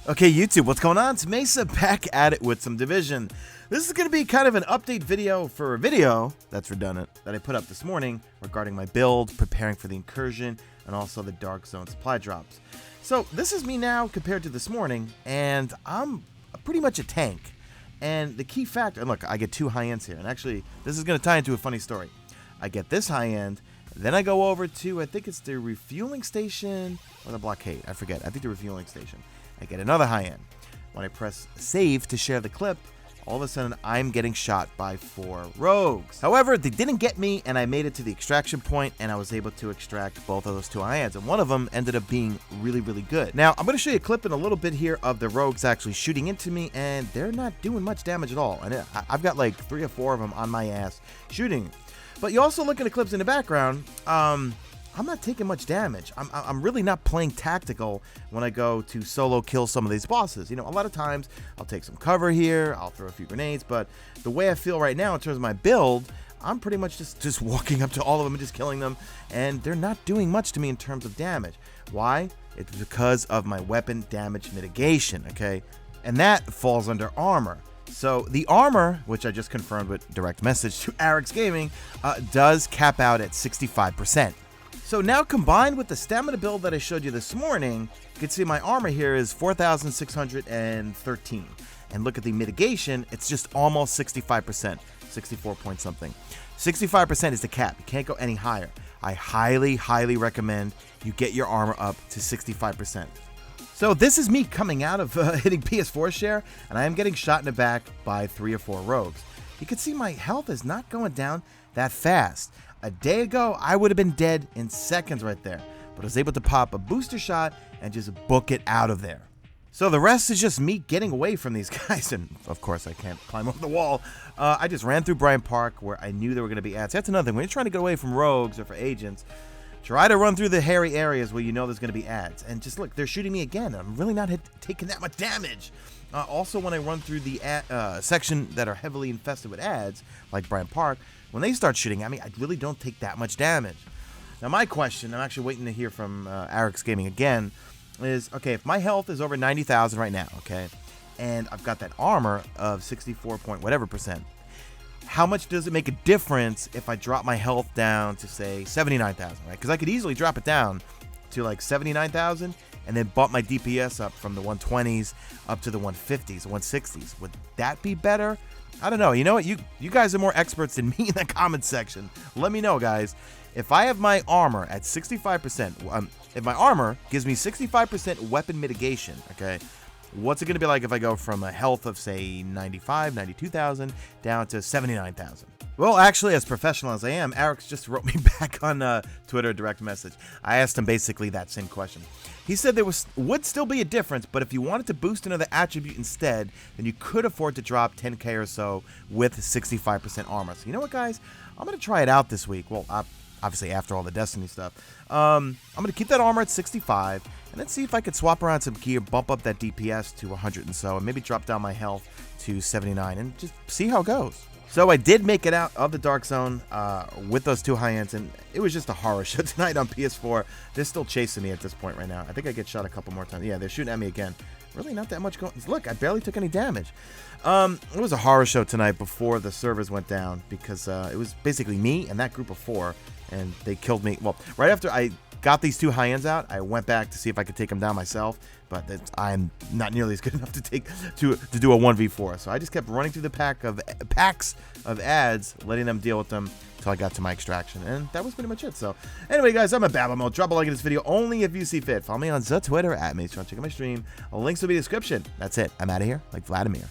Okay, YouTube, what's going on? It's Mesa back at it with some Division. This is going to be kind of an update video for a video that's redundant that I put up this morning regarding my build, preparing for the incursion, and also the Dark Zone supply drops. So this is me now compared to this morning, and I'm pretty much a tank. And the key factor, and look, I get two high ends here, and actually this is going to tie into a funny story. I get this high end, then I go over to, I think it's the refueling station or the blockade, I forget, I think the refueling station. I get another high end. When I press save to share the clip, all of a sudden I'm getting shot by 4 rogues. However, they didn't get me, and I made it to the extraction point, and I was able to extract both of those 2 high ends, and one of them ended up being really, really good. Now, I'm going to show you a clip in a little bit here of the rogues actually shooting into me, and they're not doing much damage at all. And I've got like 3 or 4 of them on my ass shooting. But you also look at the clips in the background, I'm not taking much damage. I'm really not playing tactical when I go to solo kill some of these bosses. You know, a lot of times I'll take some cover here, I'll throw a few grenades, but the way I feel right now in terms of my build, I'm pretty much just walking up to all of them and just killing them, and they're not doing much to me in terms of damage. Why? It's because of my weapon damage mitigation, okay? And that falls under armor. So the armor, which I just confirmed with direct message to Arix Gaming, does cap out at 65%. So now combined with the stamina build that I showed you this morning, you can see my armor here is 4,613. And look at the mitigation, it's just almost 65%, 64 point something. 65% is the cap, you can't go any higher. I highly, highly recommend you get your armor up to 65%. So this is me coming out of hitting PS4 share, and I am getting shot in the back by 3 or 4 rogues. You can see my health is not going down that fast. A day ago, I would have been dead in seconds right there, but I was able to pop a booster shot and just book it out of there. So the rest is just me getting away from these guys, and of course I can't climb over the wall. I just ran through Bryant Park where I knew there were going to be ads. That's another thing, when you're trying to get away from rogues or for agents, try to run through the hairy areas where you know there's going to be ads. And just look, they're shooting me again. I'm really not taking that much damage. Also, when I run through the section that are heavily infested with ads, like Bryant Park, when they start shooting at me, I really don't take that much damage. Now, my question, I'm actually waiting to hear from Arix Gaming again, is, okay, if my health is over 90,000 right now, okay, and I've got that armor of 64 point whatever %, how much does it make a difference if I drop my health down to, say, 79,000, right? Because I could easily drop it down to like 79,000 and then bump my DPS up from the 120s up to the 150s, 160s. Would that be better? I don't know. You know what? You guys are more experts than me in the comments section. Let me know, guys. If I have my armor at 65%, if my armor gives me 65% weapon mitigation, okay, what's it going to be like if I go from a health of, say, 95, 92,000 down to 79,000? Well, actually, as professional as I am, Arix just wrote me back on Twitter direct message. I asked him basically that same question. He said there would still be a difference, but if you wanted to boost another attribute instead, then you could afford to drop 10k or so with 65% armor. So you know what, guys? I'm going to try it out this week. Well, obviously after all the Destiny stuff. I'm going to keep that armor at 65, and then see if I could swap around some gear, bump up that DPS to 100 and so, and maybe drop down my health to 79, and just see how it goes. So I did make it out of the Dark Zone with those 2 high ends, and it was just a horror show tonight on PS4. They're still chasing me at this point right now. I think I get shot a couple more times. Yeah, they're shooting at me again. Really not that much going. Look, I barely took any damage. It was a horror show tonight before the servers went down, because it was basically me and that group of 4, and they killed me. Well, right after I got these 2 high ends out, I went back to see if I could take them down myself, but I'm not nearly as good enough to do a 1v4. So I just kept running through the packs of ads, letting them deal with them until I got to my extraction, and that was pretty much it. So anyway, guys, I'm a Babble Mode. Drop a like in this video only if you see fit. Follow me on the Twitter at Mesa. Check out my stream. Links will be in the description. That's it. I'm out of here like Vladimir.